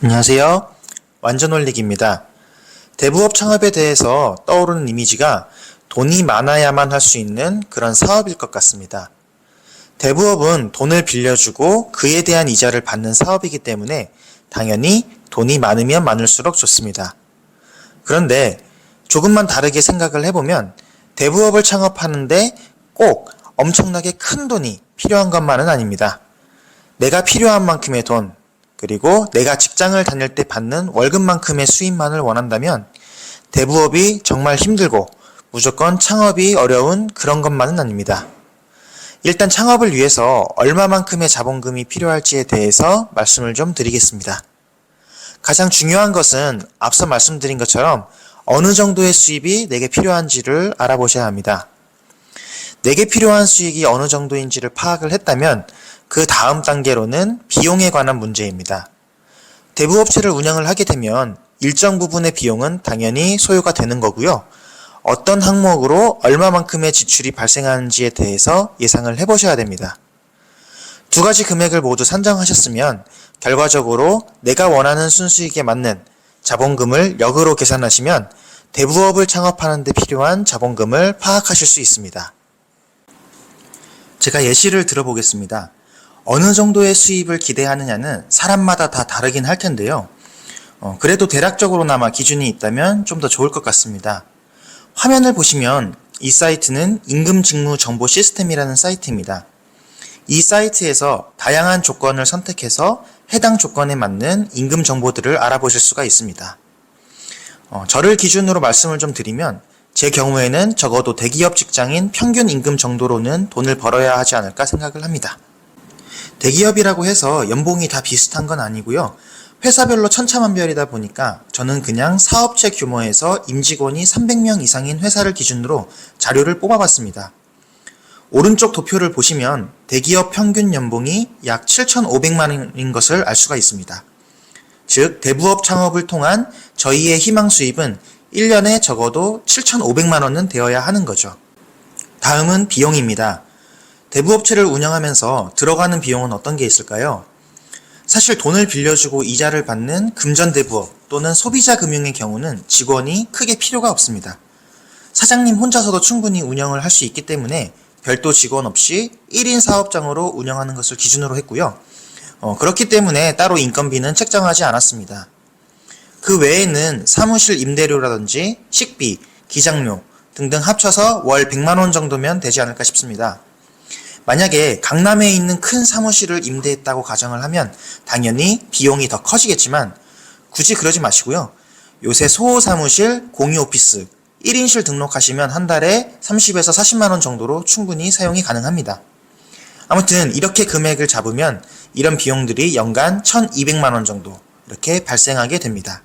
안녕하세요. 완전올릭입니다. 대부업 창업에 대해서 떠오르는 이미지가 돈이 많아야만 할 수 있는 그런 사업일 것 같습니다. 대부업은 돈을 빌려주고 그에 대한 이자를 받는 사업이기 때문에 당연히 돈이 많으면 많을수록 좋습니다. 그런데 조금만 다르게 생각을 해보면 대부업을 창업하는데 꼭 엄청나게 큰 돈이 필요한 것만은 아닙니다. 내가 필요한 만큼의 돈, 그리고 내가 직장을 다닐 때 받는 월급만큼의 수입만을 원한다면 대부업이 정말 힘들고 무조건 창업이 어려운 그런 것만은 아닙니다. 일단 창업을 위해서 얼마만큼의 자본금이 필요할지에 대해서 말씀을 좀 드리겠습니다. 가장 중요한 것은 앞서 말씀드린 것처럼 어느 정도의 수입이 내게 필요한지를 알아보셔야 합니다. 내게 필요한 수익이 어느 정도인지를 파악을 했다면 그 다음 단계로는 비용에 관한 문제입니다. 대부업체를 운영을 하게 되면 일정 부분의 비용은 당연히 소요가 되는 거고요. 어떤 항목으로 얼마만큼의 지출이 발생하는지에 대해서 예상을 해보셔야 됩니다. 두 가지 금액을 모두 산정하셨으면 결과적으로 내가 원하는 순수익에 맞는 자본금을 역으로 계산하시면 대부업을 창업하는 데 필요한 자본금을 파악하실 수 있습니다. 제가 예시를 들어보겠습니다. 어느 정도의 수입을 기대하느냐는 사람마다 다 다르긴 할 텐데요. 그래도 대략적으로나마 기준이 있다면 좀 더 좋을 것 같습니다. 화면을 보시면 이 사이트는 임금직무 정보 시스템이라는 사이트입니다. 이 사이트에서 다양한 조건을 선택해서 해당 조건에 맞는 임금 정보들을 알아보실 수가 있습니다. 저를 기준으로 말씀을 좀 드리면 제 경우에는 적어도 대기업 직장인 평균 임금 정도로는 돈을 벌어야 하지 않을까 생각을 합니다. 대기업이라고 해서 연봉이 다 비슷한 건 아니고요. 회사별로 천차만별이다 보니까 저는 그냥 사업체 규모에서 임직원이 300명 이상인 회사를 기준으로 자료를 뽑아봤습니다. 오른쪽 도표를 보시면 대기업 평균 연봉이 약 7,500만 원인 것을 알 수가 있습니다. 즉 대부업 창업을 통한 저희의 희망 수입은 1년에 적어도 7,500만 원은 되어야 하는 거죠. 다음은 비용입니다. 대부업체를 운영하면서 들어가는 비용은 어떤 게 있을까요? 사실 돈을 빌려주고 이자를 받는 금전대부업 또는 소비자 금융의 경우는 직원이 크게 필요가 없습니다. 사장님 혼자서도 충분히 운영을 할 수 있기 때문에 별도 직원 없이 1인 사업장으로 운영하는 것을 기준으로 했고요. 그렇기 때문에 따로 인건비는 책정하지 않았습니다. 그 외에는 사무실 임대료라든지 식비, 기장료 등등 합쳐서 월 100만 원 정도면 되지 않을까 싶습니다. 만약에 강남에 있는 큰 사무실을 임대했다고 가정을 하면 당연히 비용이 더 커지겠지만 굳이 그러지 마시고요. 요새 소호 사무실, 공유 오피스, 1인실 등록하시면 한 달에 30에서 40만 원 정도로 충분히 사용이 가능합니다. 아무튼 이렇게 금액을 잡으면 이런 비용들이 연간 1,200만 원 정도 이렇게 발생하게 됩니다.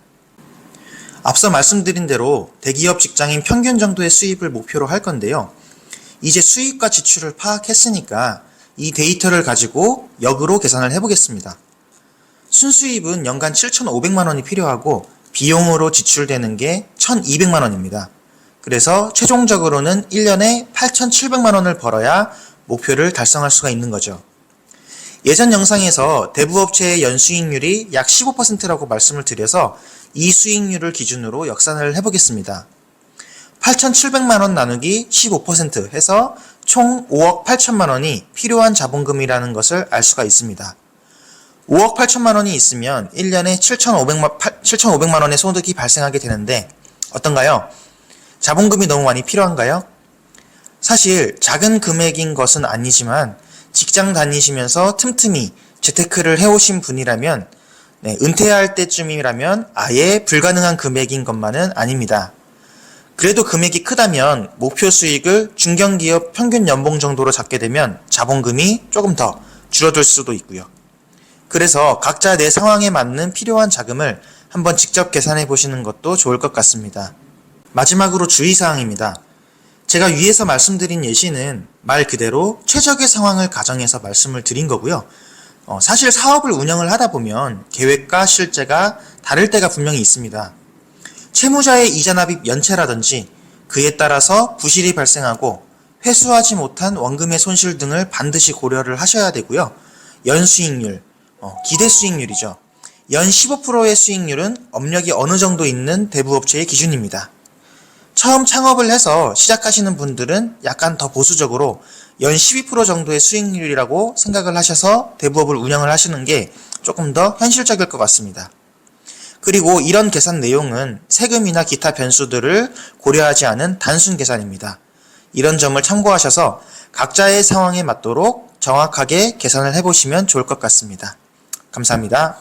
앞서 말씀드린 대로 대기업 직장인 평균 정도의 수입을 목표로 할 건데요. 이제 수입과 지출을 파악했으니까 이 데이터를 가지고 역으로 계산을 해보겠습니다. 순수입은 연간 7,500만 원이 필요하고 비용으로 지출되는 게 1,200만 원입니다. 그래서 최종적으로는 1년에 8,700만 원을 벌어야 목표를 달성할 수가 있는 거죠. 예전 영상에서 대부업체의 연수익률이 약 15%라고 말씀을 드려서 이 수익률을 기준으로 역산을 해보겠습니다. 8,700만 원 나누기 15% 해서 총 5억 8천만 원이 필요한 자본금이라는 것을 알 수가 있습니다. 5억 8천만 원이 있으면 1년에 7,500만 원의 소득이 발생하게 되는데 어떤가요? 자본금이 너무 많이 필요한가요? 사실 작은 금액인 것은 아니지만 직장 다니시면서 틈틈이 재테크를 해오신 분이라면 은퇴할 때쯤이라면 아예 불가능한 금액인 것만은 아닙니다. 그래도 금액이 크다면 목표 수익을 중견기업 평균 연봉 정도로 잡게 되면 자본금이 조금 더 줄어들 수도 있고요. 그래서 각자 내 상황에 맞는 필요한 자금을 한번 직접 계산해 보시는 것도 좋을 것 같습니다. 마지막으로 주의사항입니다. 제가 위에서 말씀드린 예시는 말 그대로 최적의 상황을 가정해서 말씀을 드린 거고요. 사실 사업을 운영을 하다 보면 계획과 실제가 다를 때가 분명히 있습니다. 채무자의 이자 납입 연체라든지 그에 따라서 부실이 발생하고 회수하지 못한 원금의 손실 등을 반드시 고려를 하셔야 되고요. 연수익률, 기대 수익률이죠. 연 15%의 수익률은 업력이 어느 정도 있는 대부업체의 기준입니다. 처음 창업을 해서 시작하시는 분들은 약간 더 보수적으로 연 12% 정도의 수익률이라고 생각을 하셔서 대부업을 운영을 하시는 게 조금 더 현실적일 것 같습니다. 그리고 이런 계산 내용은 세금이나 기타 변수들을 고려하지 않은 단순 계산입니다. 이런 점을 참고하셔서 각자의 상황에 맞도록 정확하게 계산을 해보시면 좋을 것 같습니다. 감사합니다.